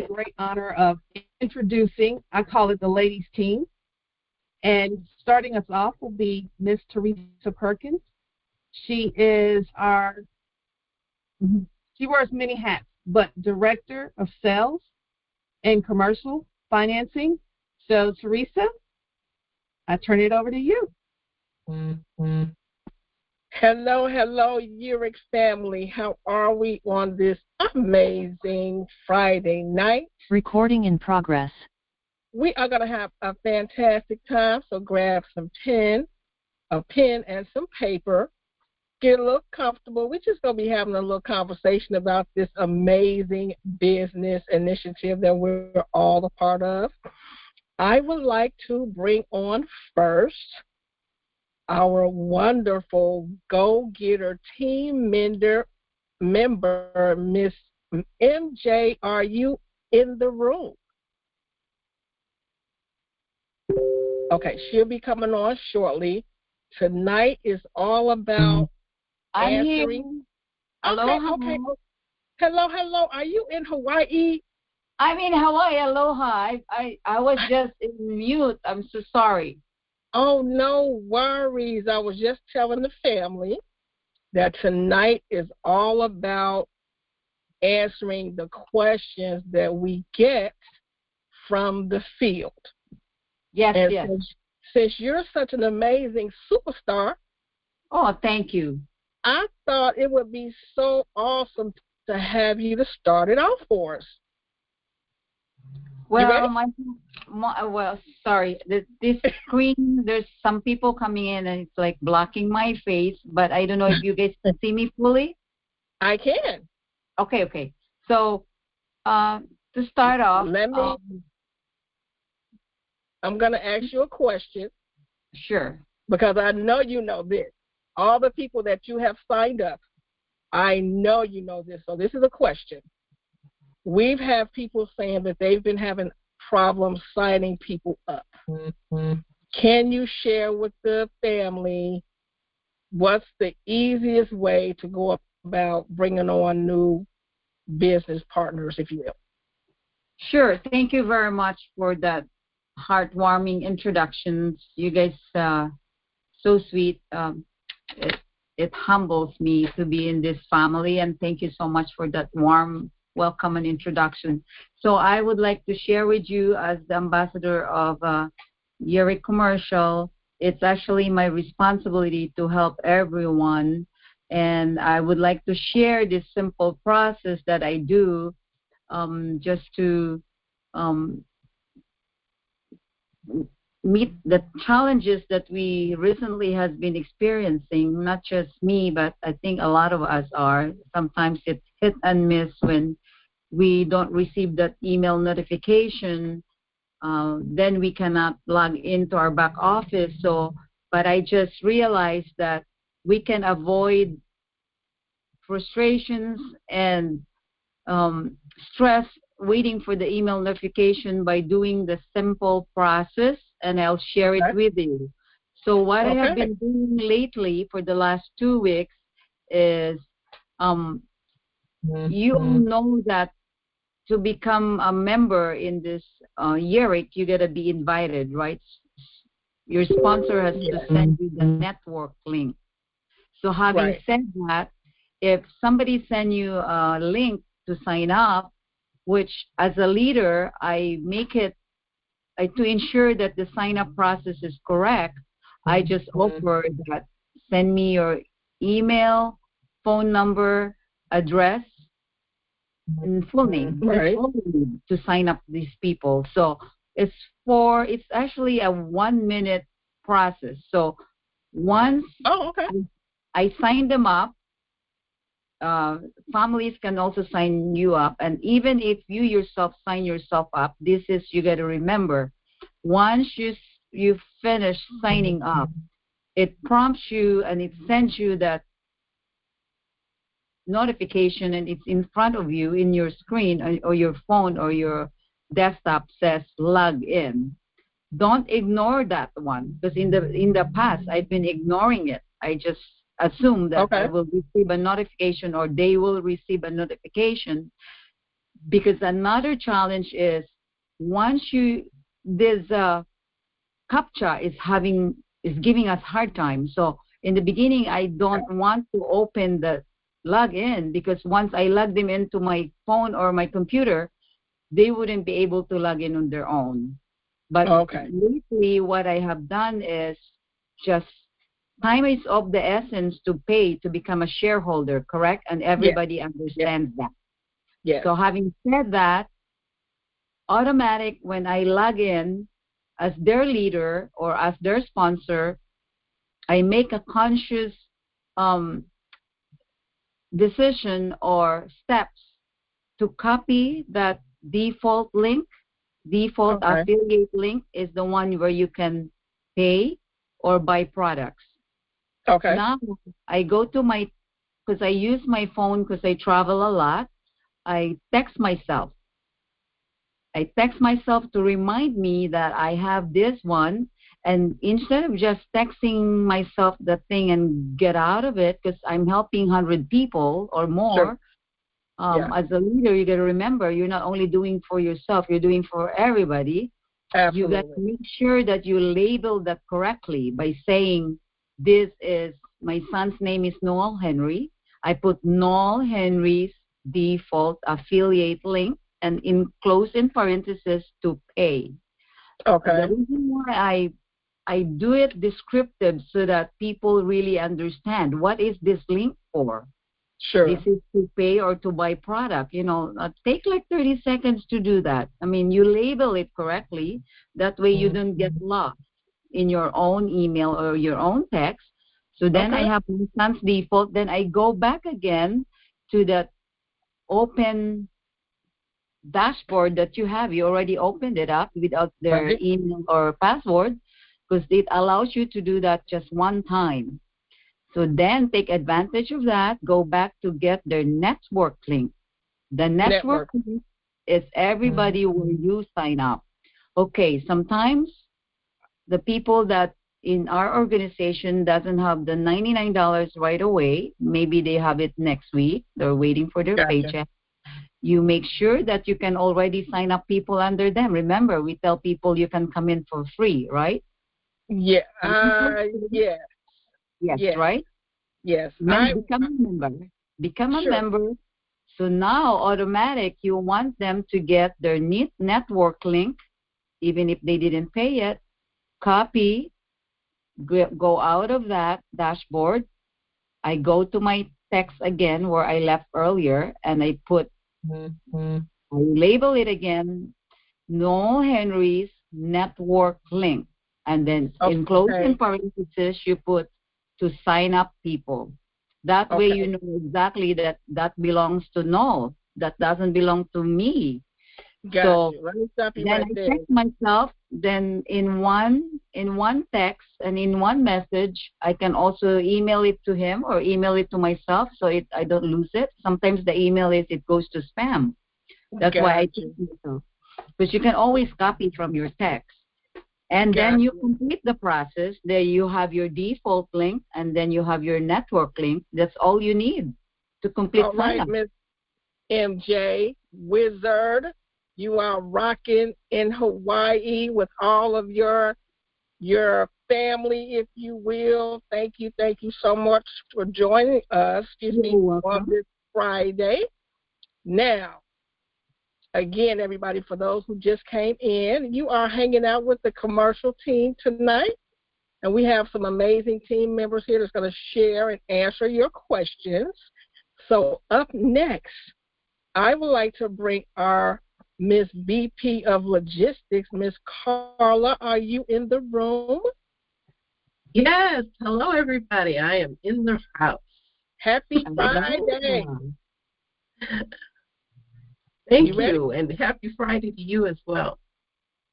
the great honor of introducing, I call it the ladies team. And starting us off will be Miss Teresa Perkins. She is she wears many hats, but Director of Sales and Commercial Financing. So, Teresa, I turn it over to you. Hello, Yereq family. How are we on this amazing Friday night? Recording in progress. We are going to have a fantastic time, so grab a pen and some paper. Get a little comfortable. We're just going to be having a little conversation about this amazing business initiative that we're all a part of. I would like to bring on first our wonderful go-getter team member, Miss MJ. Are you in the room? Okay, she'll be coming on shortly. Tonight is all about answering. Aloha. Okay. Hello. Are you in Hawaii? I'm in Hawaii. Aloha. I was just in mute. I'm so sorry. Oh, no worries. I was just telling the family that tonight is all about answering the questions that we get from the field. Yes, and yes. Since you're such an amazing superstar. Oh, thank you. I thought it would be so awesome to have you to start it off for us. Well, sorry. This screen, there's some people coming in and it's like blocking my face, but I don't know if you guys can see me fully. I can. Okay. So, to start off, I'm going to ask you a question. Sure. Because I know you know this. All the people that you have signed up, I know you know this. So this is a question. We've had people saying that they've been having problems signing people up. Mm-hmm. Can you share with the family what's the easiest way to go about bringing on new business partners, if you will? Sure. Thank you very much for that heartwarming introductions. You guys so sweet. It humbles me to be in this family, and thank you so much for that warm welcome and introduction. So I would like to share with you, as the ambassador of Yereq Commercial, it's actually my responsibility to help everyone, and I would like to share this simple process that I do just to meet the challenges that we recently has been experiencing. Not just me, but I think a lot of us are. Sometimes it's hit and miss when we don't receive that email notification. Then we cannot log into our back office. But I just realized that we can avoid frustrations and stress waiting for the email notification by doing the simple process, and I'll share it with you. So what I have been doing lately for the last 2 weeks is you know that to become a member in this Yereq, you got to be invited, right? Your sponsor has to send you the network link. So having said that, if somebody send you a link to sign up, which as a leader, I make it to ensure that the sign-up process is correct, I just offer that send me your email, phone number, address, and full name. That's all we need to sign up these people. So it's actually a 1-minute process. So once I sign them up, families can also sign you up, and even if you yourself sign yourself up, you got to remember, once you finish signing up, it prompts you and it sends you that notification, and it's in front of you in your screen or your phone or your desktop says log in. Don't ignore that one, because in the past I've been ignoring it. I just assume that I will receive a notification or they will receive a notification. because another challenge is once this CAPTCHA is giving us hard time. So in the beginning, I don't want to open the login because once I log them into my phone or my computer, they wouldn't be able to log in on their own. But lately, what I have done is just time is of the essence to pay to become a shareholder, correct? And everybody understands that. Yes. So having said that, automatic when I log in as their leader or as their sponsor, I make a conscious decision or steps to copy that default link. Default affiliate link is the one where you can pay or buy products. Okay. Now I go to because I use my phone because I travel a lot. I text myself to remind me that I have this one. And instead of just texting myself the thing and get out of it, because I'm helping 100 people or more, as a leader, you got to remember, you're not only doing for yourself, you're doing for everybody. Absolutely. You got to make sure that you label that correctly by saying, this is, my son's name is Noel Henry. I put Noel Henry's default affiliate link and close in parentheses to pay. Okay. The reason why I do it descriptive so that people really understand what is this link for. Sure. This is to pay or to buy product. Take like 30 seconds to do that. I mean, you label it correctly. That way you don't get lost in your own email or your own text. So then I have my son's default. Then I go back again to that open dashboard that you have. You already opened it up without their email or password because it allows you to do that just one time. So then take advantage of that, go back to get their network link. The network link is everybody where you sign up. Okay, sometimes the people that in our organization doesn't have the $99 right away, maybe they have it next week, they're waiting for their paycheck. You make sure that you can already sign up people under them. Remember, we tell people you can come in for free, right? Yeah. Yes, right? Yes. Become a member. Become a member. So now, automatic, you want them to get their network link, even if they didn't pay yet. Copy, go out of that dashboard. I go to my text again where I left earlier, and I put, I label it again, Noel Henry's network link. And then in closing parentheses, you put to sign up people. That way you know exactly that belongs to Noel. That doesn't belong to me. So let me stop you then right I there. text myself. Then in one text and in one message, I can also email it to him or email it to myself so I don't lose it. Sometimes the email it goes to spam. That's why I text myself. Because you can always copy from your text. And then you complete the process. There you have your default link, and then you have your network link. That's all you need to complete sign-up. All right, Miss MJ Wizard, you are rocking in Hawaii with all of your family, if you will. Thank you so much for joining us. On this Friday. Now, again, everybody, for those who just came in, you are hanging out with the commercial team tonight, and we have some amazing team members here that's going to share and answer your questions. So up next, I would like to bring our Miss VP of Logistics, Miss Carla. Are you in the room? Yes. Hello, everybody. I am in the house. Happy Friday. Thank you, and happy Friday to you as well.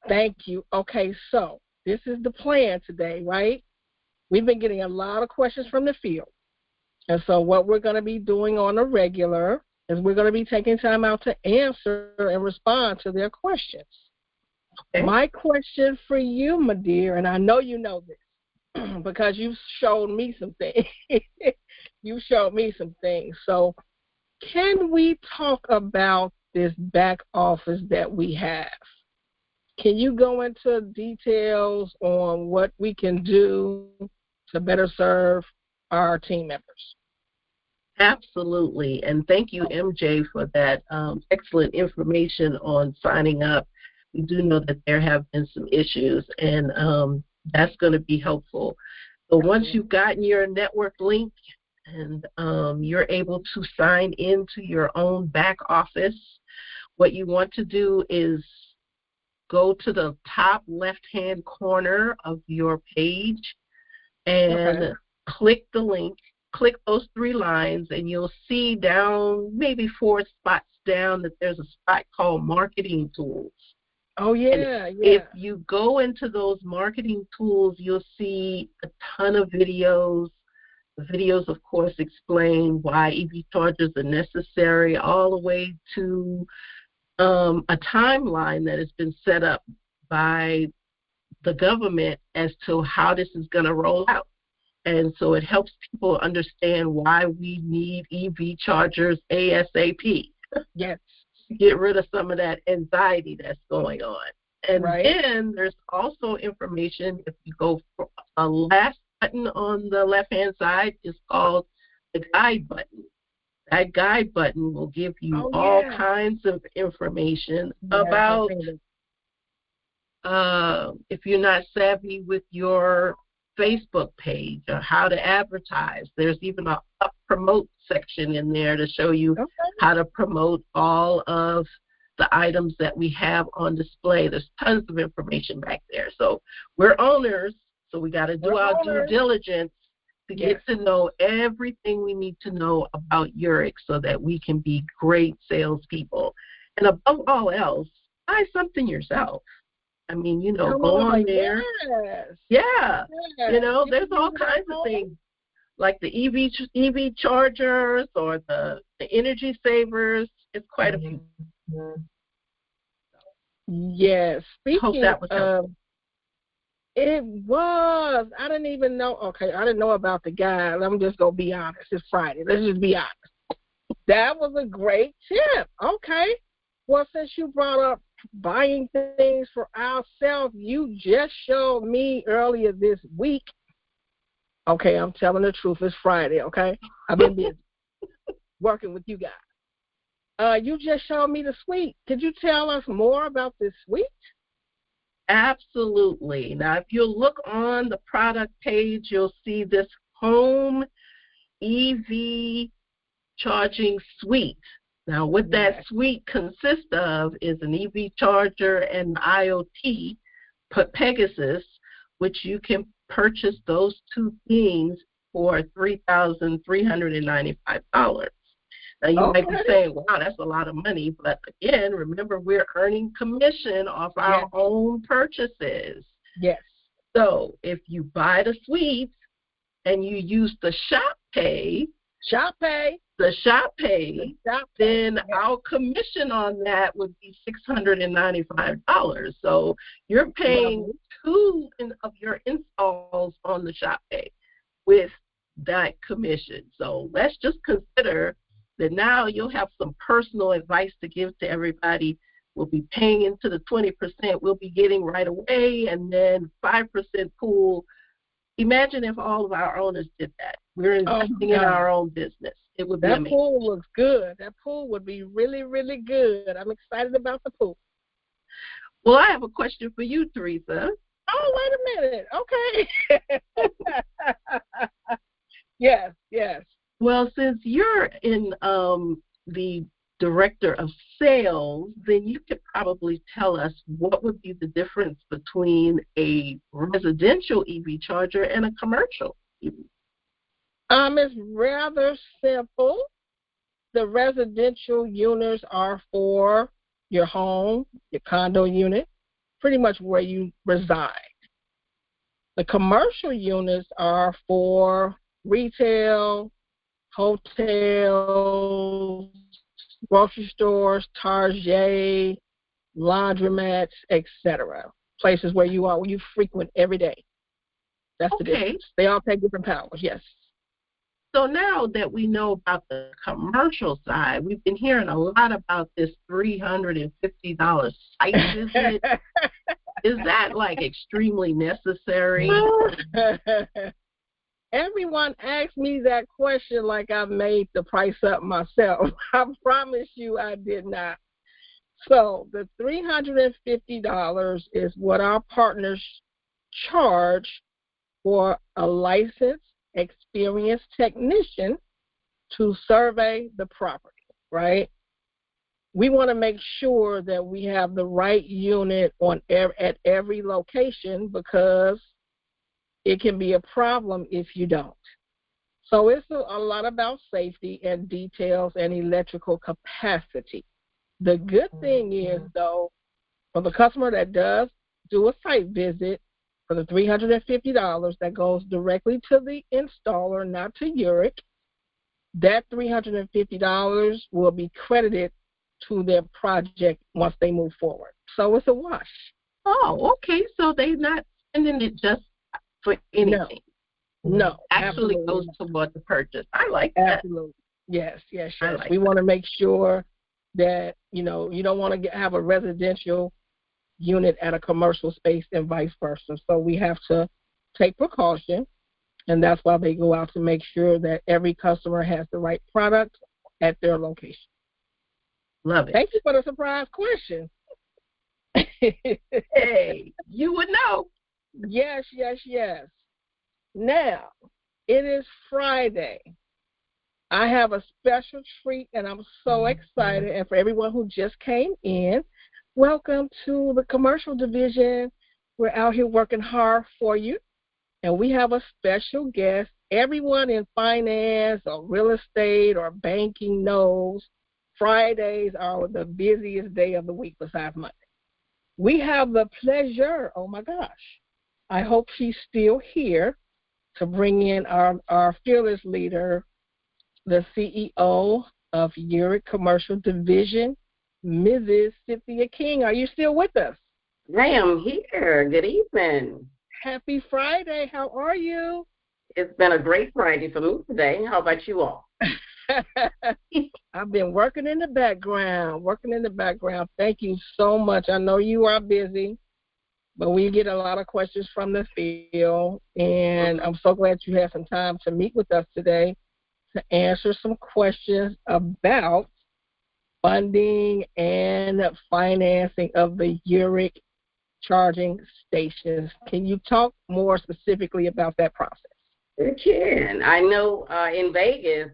Thank you. Okay, so this is the plan today, right? We've been getting a lot of questions from the field. And so what we're going to be doing on a regular is we're going to be taking time out to answer and respond to their questions. Okay. My question for you, my dear, and I know you know this because you showed me some things. You showed me some things. So can we talk about this back office that we have. Can you go into details on what we can do to better serve our team members? Absolutely. And thank you, MJ, for that excellent information on signing up. We do know that there have been some issues, and that's going to be helpful. So once you've gotten your network link and you're able to sign into your own back office, what you want to do is go to the top left-hand corner of your page and click the link. Click those 3 lines, and you'll see down maybe 4 spots down that there's a spot called Marketing Tools. Oh, yeah, and if you go into those marketing tools, you'll see a ton of videos. The videos, of course, explain why EV chargers are necessary, all the way to a timeline that has been set up by the government as to how this is going to roll out. And so it helps people understand why we need EV chargers ASAP. Yes. Get rid of some of that anxiety that's going on. And right. then there's also information, if you go for a last button on the left-hand side is called the guide button. That guide button will give you all kinds of information about if you're not savvy with your Facebook page or how to advertise. There's even a promote section in there to show you how to promote all of the items that we have on display. There's tons of information back there. So we're owners, so we got to do our due diligence to get to know everything we need to know about Yereq so that we can be great salespeople. And above all else, buy something yourself. I mean, you know, go on there. You know, there's all kinds of things like the EV chargers or the energy savers. It's quite a few. Yes. Speaking Hope that was helpful. It was. I didn't even know. Okay, I didn't know about the guy. I'm just going to be honest. It's Friday. Let's just be honest. That was a great tip. Okay. Well, since you brought up buying things for ourselves, you just showed me earlier this week. Okay, I'm telling the truth. It's Friday, okay? I've been busy working with you guys. You just showed me the suite. Could you tell us more about this suite? Absolutely. Now, if you look on the product page, you'll see this home EV charging suite. Now, what that suite consists of is an EV charger and IoT, Pegasus, which you can purchase those 2 things for $3,395. Now, you might be saying, wow, that's a lot of money. But, again, remember, we're earning commission off our own purchases. Yes. So if you buy the suite and you use the shop pay, then our commission on that would be $695. So you're paying 2 of your installs on the shop pay with that commission. So let's just consider that now you'll have some personal advice to give to everybody. We'll be paying into the 20% we'll be getting right away, and then 5% pool. Imagine if all of our owners did that. We're investing in our own business. It would be amazing. That pool looks good. That pool would be really, really good. I'm excited about the pool. Well, I have a question for you, Teresa. Oh, wait a minute. Okay. Yes. Well, since you're in the director of sales, then you could probably tell us what would be the difference between a residential EV charger and a commercial EV. It's rather simple. The residential units are for your home, your condo unit, pretty much where you reside. The commercial units are for retail, hotels, grocery stores, Target, laundromats, etc. Places where you frequent every day. That's the difference. They all take different powers, yes. So now that we know about the commercial side, we've been hearing a lot about this $350 site visit. Is that like extremely necessary? Everyone asks me that question like I made the price up myself. I promise you I did not. So the $350 is what our partners charge for a licensed, experienced technician to survey the property, right? We want to make sure that we have the right unit at every location, because it can be a problem if you don't. So it's a lot about safety and details and electrical capacity. The good thing is, though, for the customer that does do a site visit, for the $350 that goes directly to the installer, not to Yereq, that $350 will be credited to their project once they move forward. So it's a wash. Oh, okay. So they're not spending it just for anything. No. Actually goes toward the purchase. I like that. Absolutely. Yes. Like we want to make sure that, you don't want to have a residential unit at a commercial space and vice versa. So we have to take precaution, and that's why they go out to make sure that every customer has the right product at their location. Love it. Thank you for the surprise question. Hey, you would know. Yes. Now, it is Friday. I have a special treat, and I'm so excited. And for everyone who just came in, welcome to the commercial division. We're out here working hard for you. And we have a special guest. Everyone in finance or real estate or banking knows Fridays are the busiest day of the week besides Monday. We have the pleasure, oh my gosh, I hope she's still here, to bring in our fearless leader, the CEO of Yereq Commercial Division, Mrs. Cynthia King. Are you still with us? I am here. Good evening. Happy Friday. How are you? It's been a great Friday for me today. How about you all? I've been working in the background. Thank you so much. I know you are busy, but we get a lot of questions from the field, and I'm so glad you had some time to meet with us today to answer some questions about funding and financing of the Yereq charging stations. Can you talk more specifically about that process? I can. I know in Vegas,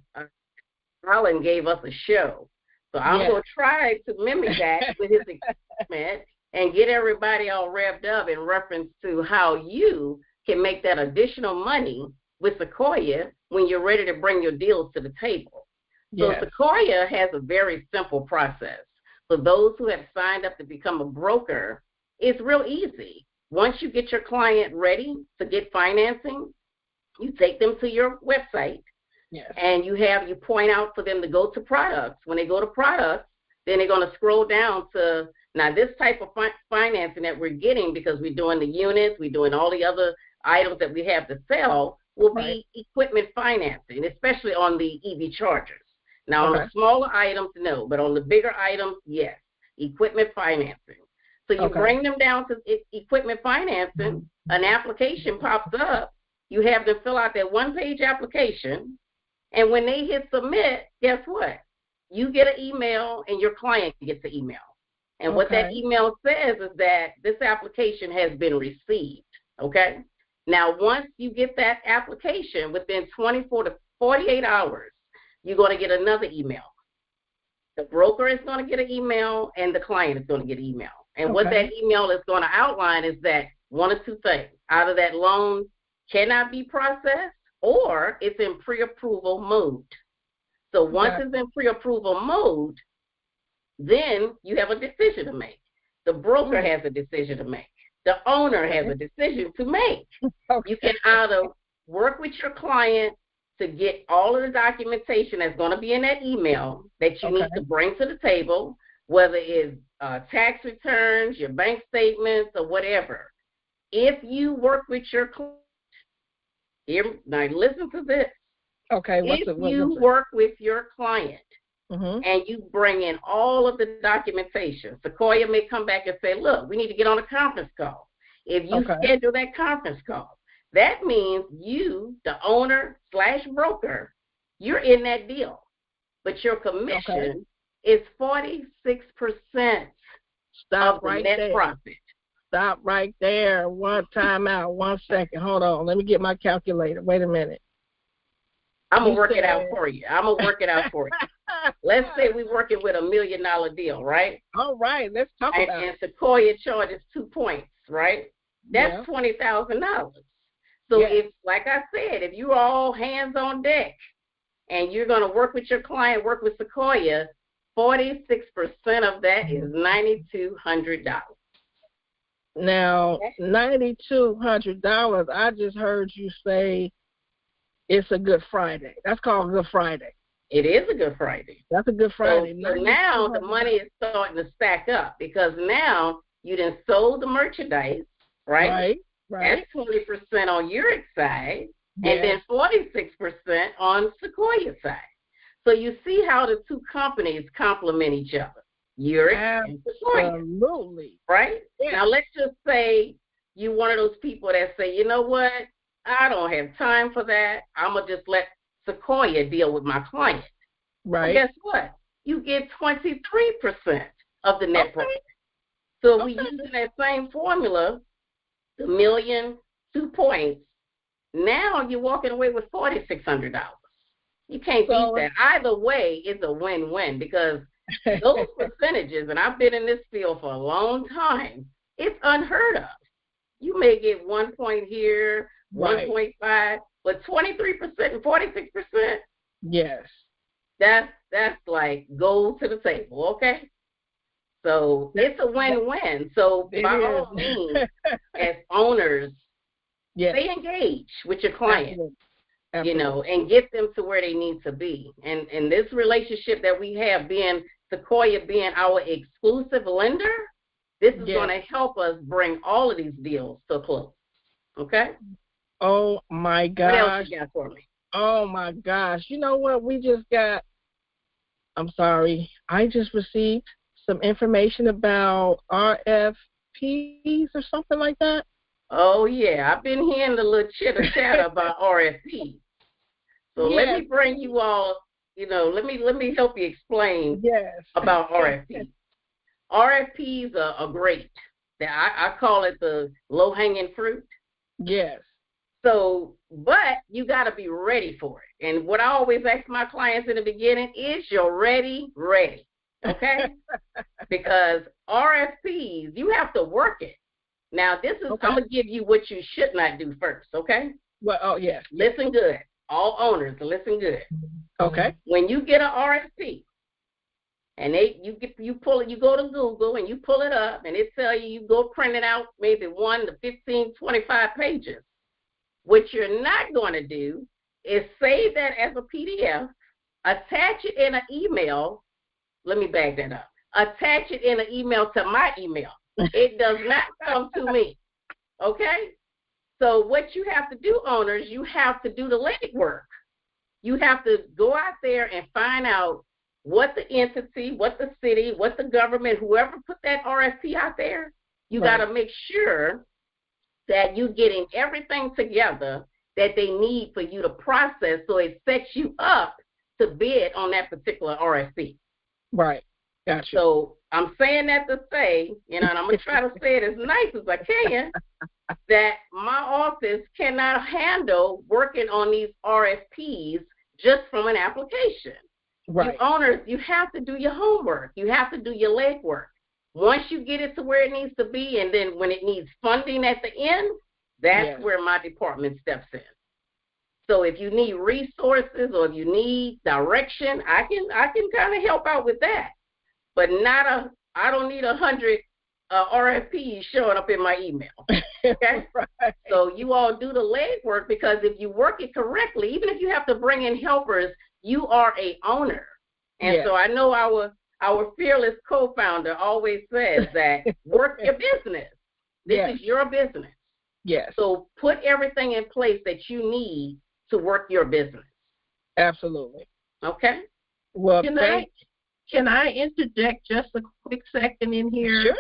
Alan gave us a show. So I'm going to try to mimic that with his equipment and get everybody all revved up in reference to how you can make that additional money with Sequoia when you're ready to bring your deals to the table. So Sequoia has a very simple process. For those who have signed up to become a broker, it's real easy. Once you get your client ready to get financing, you take them to your website. And you point out for them to go to products. When they go to products, then they're going to scroll down to, now this type of financing that we're getting, because we're doing the units, we're doing all the other items that we have to sell, will be equipment financing, especially on the EV chargers. Now, on the smaller items, no, but on the bigger items, yes, equipment financing. So you bring them down to equipment financing, an application pops up, you have them fill out that one-page application, and when they hit submit, guess what? You get an email and your client gets an email. And what that email says is that this application has been received, okay? Now, once you get that application, within 24 to 48 hours, you're going to get another email. The broker is going to get an email and the client is going to get an email. And what that email is going to outline is that one of two things. Either that loan cannot be processed, or it's in pre-approval mode. So once it's in pre-approval mode, then you have a decision to make. The broker has a decision to make. The owner has a decision to make. You can either work with your client to get all of the documentation that's going to be in that email that you need to bring to the table, whether it's tax returns, your bank statements, or whatever. If you work with your client, now listen to this. Okay. If you work with your client and you bring in all of the documentation, Sequoia may come back and say, look, we need to get on a conference call. If you schedule that conference call, that means you, the owner / broker, you're in that deal. But your commission is 46% of the net profit. Stop right there. One time out. 1 second. Hold on. Let me get my calculator. Wait a minute. I'm going to work it out for you. Let's say we're working with $1 million deal, right? All right. Let's talk about it. And Sequoia charges 2 points, right? That's $20,000. So if, like I said, if you're all hands on deck and you're going to work with your client, work with Sequoia, 46% of that is $9,200. Now, $9,200, I just heard you say it's a Good Friday. That's called Good Friday. It is a Good Friday. That's a Good Friday. So now the money is starting to stack up because now you done sold the merchandise, right? Right. That's 20% on Yereq's side, and then 46% on Sequoia's side. So you see how the two companies complement each other. Yereq and Sequoia. Absolutely. Right? Yeah. Now let's just say you're one of those people that say, you know what, I don't have time for that. I'm going to just let Sequoia deal with my client. Right. Well, guess what? You get 23% of the net profit. So we using that same formula, the million, 2 points. Now you're walking away with $4,600. You can't beat that. Either way, it's a win-win because those percentages, and I've been in this field for a long time, it's unheard of. You may get 1 point here, 1.5, but 23% and 46%. Yes. That's like gold to the table, okay? So it's a win-win. So by all means, as owners, stay engaged with your client. Absolutely. You know, and get them to where they need to be. And this relationship that we have, being Sequoia being our exclusive lender, this is going to help us bring all of these deals to a close. Okay? Oh, my gosh. What else you got for me? Oh, my gosh. You know what? I just received some information about RFPs or something like that. Oh, yeah. I've been hearing the little chitter-chatter about RFPs. So let me bring you all, let me help you explain about RFPs. RFPs are great. I call it the low-hanging fruit. Yes. So, but you got to be ready for it. And what I always ask my clients in the beginning is, you're ready? Okay? Because RFPs, you have to work it. Now, I'm going to give you what you should not do first, okay? Well, Listen good. All owners, listen good. Okay. When you get an RFP, and you pull it, you go to Google and you pull it up, and it tells you go print it out, maybe 1 to 15, 25 pages. What you're not going to do is save that as a PDF, attach it in an email. Let me back that up. Attach it in an email to my email. It does not come to me. Okay? So what you have to do, owners, you have to do the legwork. You have to go out there and find out what the entity, what the city, what the government, whoever put that RFP out there, you got to make sure that you're getting everything together that they need for you to process so it sets you up to bid on that particular RFP. Right. Gotcha. So I'm saying that to say, and I'm going to try to say it as nice as I can, that my office cannot handle working on these RFPs just from an application. Right. You owners, you have to do your homework. You have to do your legwork. Once you get it to where it needs to be, and then when it needs funding at the end, that's where my department steps in. So if you need resources or if you need direction, I can kind of help out with that. But I don't need 100 RFPs showing up in my email. Okay? Right. So you all do the legwork, because if you work it correctly, even if you have to bring in helpers, you are a owner. And so I know our fearless co-founder always says that work your business. This is your business. Yes. So put everything in place that you need to work your business. Absolutely. Okay. Well, can I interject just a quick second in here? Sure.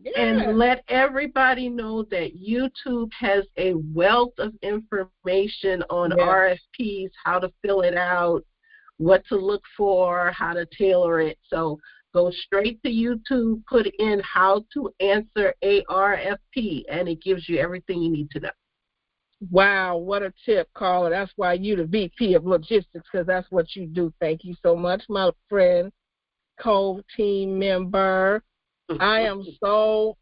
Yeah. And let everybody know that YouTube has a wealth of information on RFPs, how to fill it out, what to look for, how to tailor it. So go straight to YouTube, put in how to answer a RFP, and it gives you everything you need to know. Wow, what a tip, Carla. That's why you the VP of logistics, because that's what you do. Thank you so much, my friend, co-team member. I am so,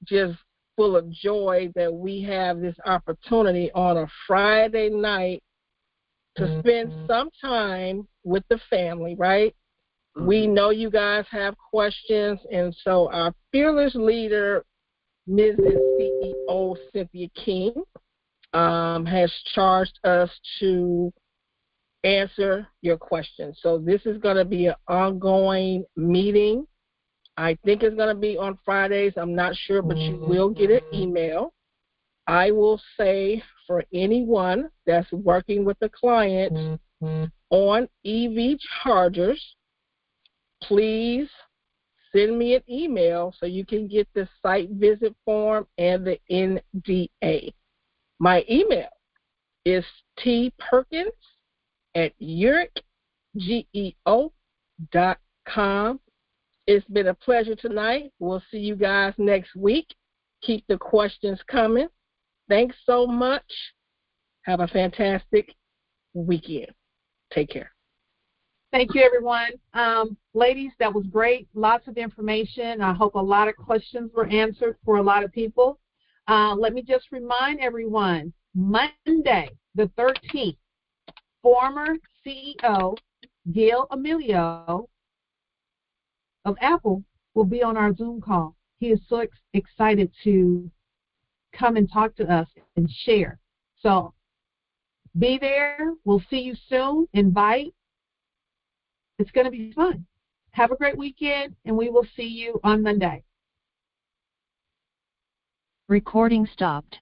just full of joy that we have this opportunity on a Friday night to spend some time with the family, right? We know you guys have questions, and so our fearless leader, Mrs. CEO Cynthia King, has charged us to answer your questions. So this is going to be an ongoing meeting. I think it's going to be on Fridays. I'm not sure, but you will get an email. I will say for anyone that's working with a client on EV chargers, please send me an email so you can get the site visit form and the NDA. My email is tperkins@yereq.com. It's been a pleasure tonight. We'll see you guys next week. Keep the questions coming. Thanks so much. Have a fantastic weekend. Take care. Thank you, everyone. Ladies, that was great. Lots of information. I hope a lot of questions were answered for a lot of people. Let me just remind everyone, Monday, the 13th, former CEO Gail Emilio of Apple will be on our Zoom call. He is so excited to come and talk to us and share. So be there. We'll see you soon. Invite. It's going to be fun. Have a great weekend, and we will see you on Monday. Recording stopped.